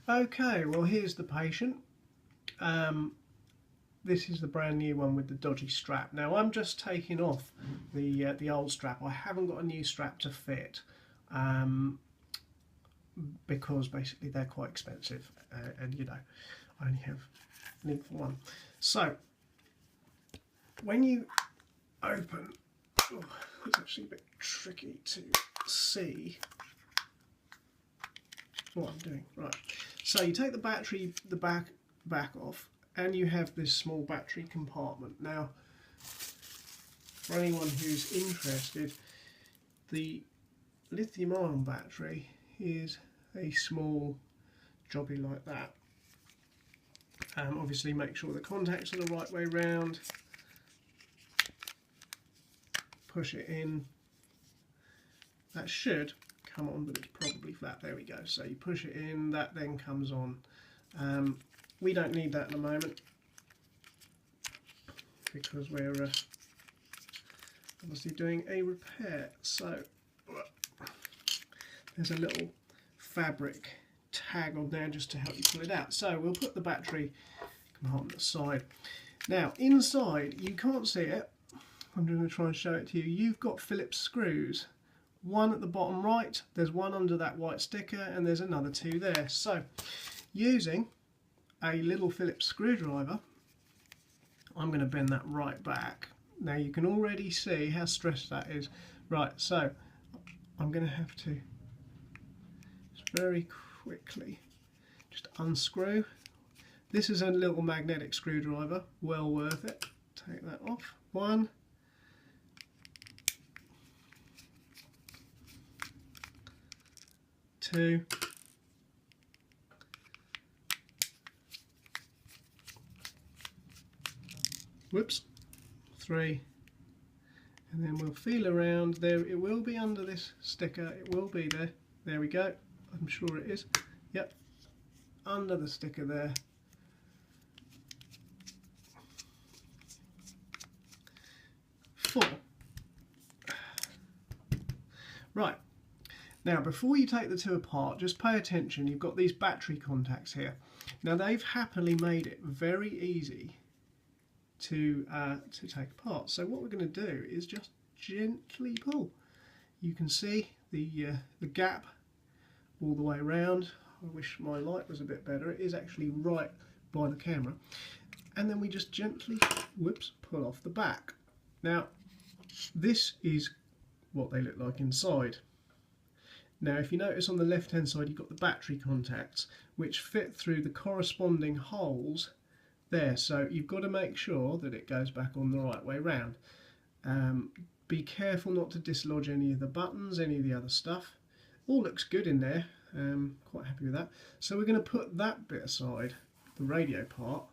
Okay, well here's the patient. This is the brand new one with the dodgy strap. Now I'm just taking off the old strap. I haven't got a new strap to fit because basically they're quite expensive, and you know I only have need for one. So when you open, it's actually a bit tricky to see what I'm doing. Right, so you take the battery, the back off, and you have this small battery compartment. Now, for anyone who's interested, the lithium-ion battery is a small jobby like that. Obviously, make sure the contacts are the right way round. Push it in. That should come on, but it's probably flat. There we go. So you push it in, that then comes on. We don't need that in a moment because we're obviously doing a repair. So there's a little fabric tag on there just to help you pull it out. So we'll put the battery compartment aside. Now inside, you can't see it, I'm going to try and show it to you. You've got Phillips screws. One at the bottom right, there's one under that white sticker, and there's another two there. So using a little Phillips screwdriver, I'm going to bend that right back. Now you can already see how stressed that is. Right, so I'm going to have to just very quickly just unscrew. This is a little magnetic screwdriver, well worth it. Take that off. 1, 2, 3, and then we'll feel around there. It will be under this sticker, it will be there. There we go, I'm sure it is. Yep, under the sticker there. Right, now before you take the two apart, just pay attention. You've got these battery contacts here. Now they've happily made it very easy to take apart. So what we're going to do is just gently pull. You can see the gap all the way around. I wish my light was a bit better. It is actually right by the camera. And then we just gently, pull off the back. Now this is what they look like inside. Now if you notice on the left hand side, you've got the battery contacts which fit through the corresponding holes there, so you've got to make sure that it goes back on the right way round. Be careful not to dislodge any of the buttons, any of the other stuff. All looks good in there, quite happy with that. So we're going to put that bit aside, the radio part,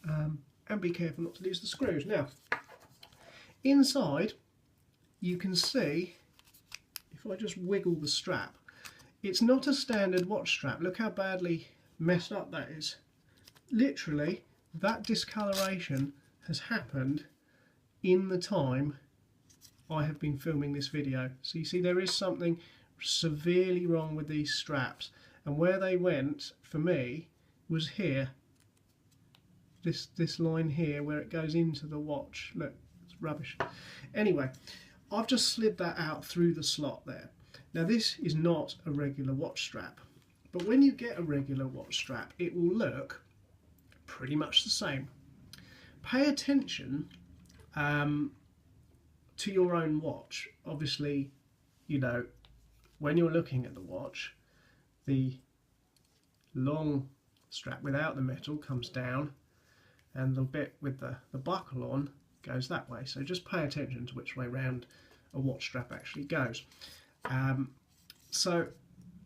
and be careful not to lose the screws. Now inside you can see, if I just wiggle the strap, it's not a standard watch strap. Look how badly messed up that is. Literally, that discoloration has happened in the time I have been filming this video. So you see there is something severely wrong with these straps, and where they went for me was here. This line here where it goes into the watch. Look, it's rubbish. Anyway, I've just slid that out through the slot there. Now this is not a regular watch strap, but when you get a regular watch strap, it will look pretty much the same. Pay attention to your own watch. Obviously, you know, when you're looking at the watch, the long strap without the metal comes down, and the bit with the buckle on goes that way. So just pay attention to which way round a watch strap actually goes. So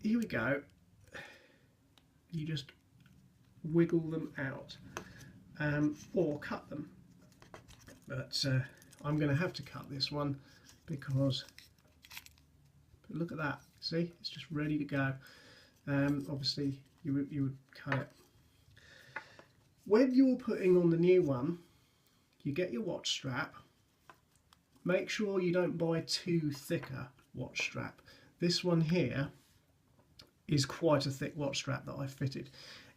here we go. You just wiggle them out, or cut them. But I'm going to have to cut this one because look at that. See, it's just ready to go. Obviously, you would cut it. When you're putting on the new one, you get your watch strap. Make sure you don't buy too thicker watch strap. This one here is quite a thick watch strap that I fitted.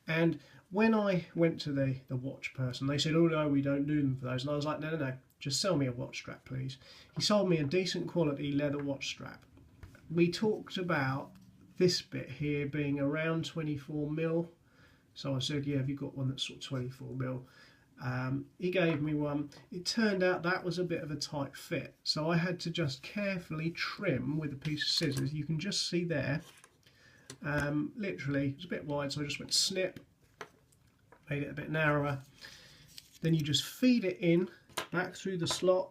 And when I went to the watch person, they said, oh no, we don't do them for those. And I was like, no, just sell me a watch strap, please. He sold me a decent quality leather watch strap. We talked about this bit here being around 24mm. So I said, yeah, have you got one that's sort of 24mm? He gave me one. It turned out that was a bit of a tight fit. So I had to just carefully trim with a piece of scissors. You can just see there. Literally, it's a bit wide, so I just went snip, made it a bit narrower. Then you just feed it in back through the slot,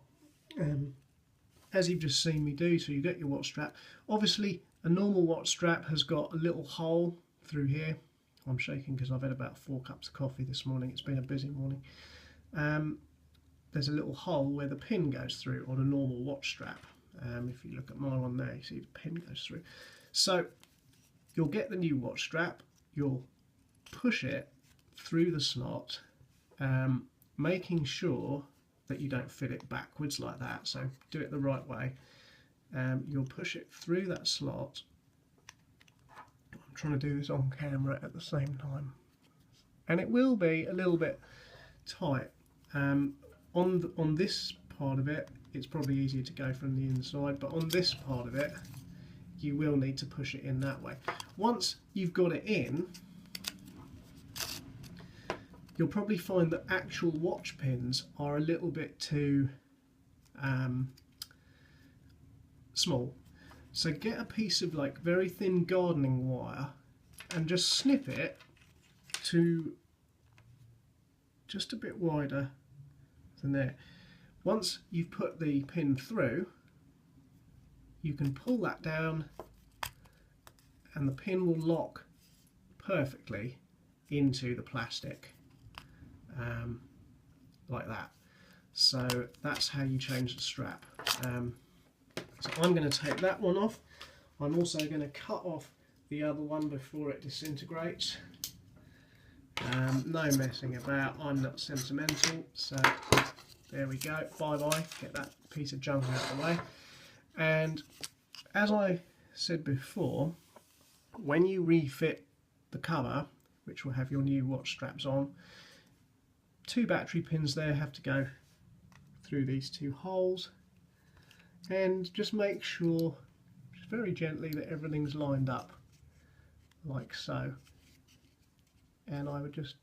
as you've just seen me do. So you get your watch strap. Obviously, a normal watch strap has got a little hole through here. I'm shaking because I've had about 4 cups of coffee this morning. It's been a busy morning. There's a little hole where the pin goes through on a normal watch strap. If you look at my one there, you see the pin goes through. So you'll get the new watch strap, you'll push it through the slot, making sure that you don't fit it backwards like that, so do it the right way. You'll push it through that slot. I'm trying to do this on camera at the same time, and it will be a little bit tight. On this part of it, it's probably easier to go from the inside, but on this part of it, you will need to push it in that way. Once you've got it in, you'll probably find that actual watch pins are a little bit too small. So get a piece of like very thin gardening wire and just snip it to just a bit wider than there. Once you've put the pin through, you can pull that down and the pin will lock perfectly into the plastic, like that. So that's how you change the strap. So I'm going to take that one off. I'm also going to cut off the other one before it disintegrates. No messing about, I'm not sentimental. So there we go, bye bye, get that piece of junk out of the way. And as I said before, when you refit the cover, which will have your new watch straps on, 2 battery pins there have to go through these 2 holes, and just make sure, just very gently, that everything's lined up like so. And I would just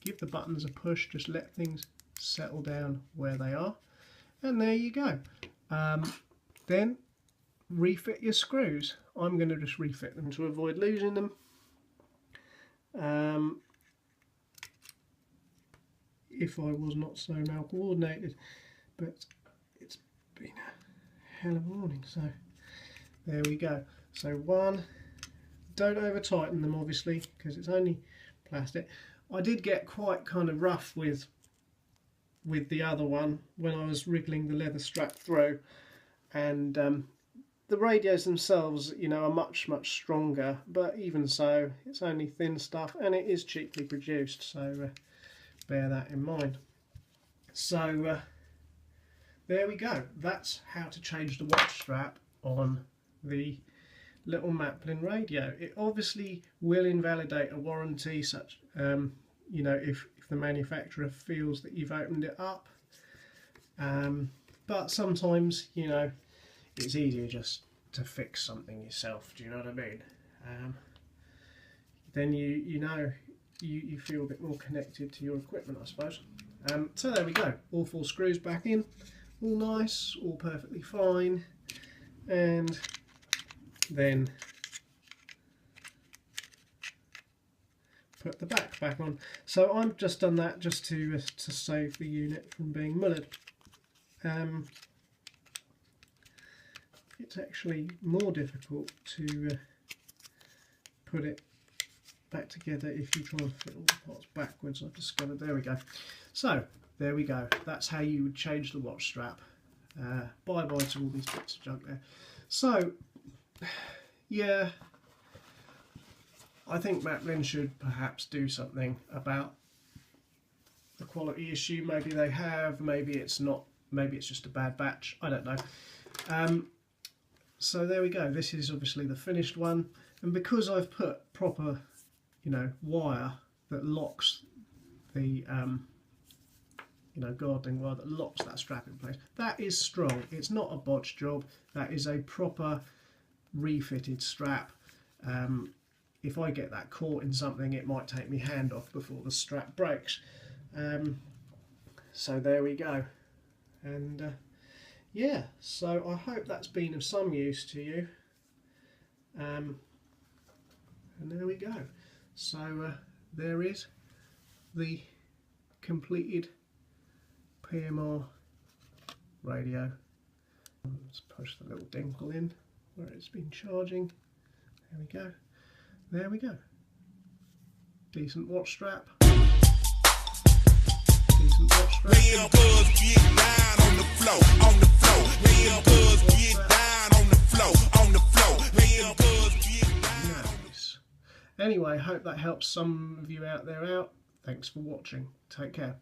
give the buttons a push, just let things settle down where they are, and there you go. Then refit your screws. I'm going to just refit them to avoid losing them. If I was not so mal coordinated, but it's been a hell of a morning. So there we go. So one, don't over tighten them obviously because it's only plastic. I did get quite kind of rough with the other one when I was wriggling the leather strap through, and the radios themselves, you know, are much stronger, but even so, it's only thin stuff and it is cheaply produced, so bear that in mind. So there we go. That's how to change the watch strap on the little Maplin radio. It obviously will invalidate a warranty, such you know, if the manufacturer feels that you've opened it up, but sometimes, you know, it's easier just to fix something yourself, do you know what I mean? Then you know, you feel a bit more connected to your equipment, I suppose. So there we go, all 4 screws back in, all nice, all perfectly fine, and then put the back on. So I've just done that just to save the unit from being mullered. It's actually more difficult to put it back together if you try and fit all the parts backwards, I've discovered. There we go. So there we go. That's how you would change the watch strap. Bye bye to all these bits of junk there. So yeah, I think Maplin should perhaps do something about the quality issue. Maybe they have, maybe it's not, maybe it's just a bad batch, I don't know. So there we go, this is obviously the finished one. And because I've put proper, you know, wire that locks the you know, gardening wire that locks that strap in place, that is strong. It's not a botch job. That is a proper refitted strap. If I get that caught in something, it might take me hand off before the strap breaks. So there we go. And yeah, so I hope that's been of some use to you. And there we go. So there is the completed PMR radio. Let's push the little dinkle in where it's been charging. There we go. There we go. Decent watch strap. Decent watch strap. Get down on the floor, on the floor. Get down on the floor, on the floor. Nice. Anyway, hope that helps some of you out there out. Thanks for watching. Take care.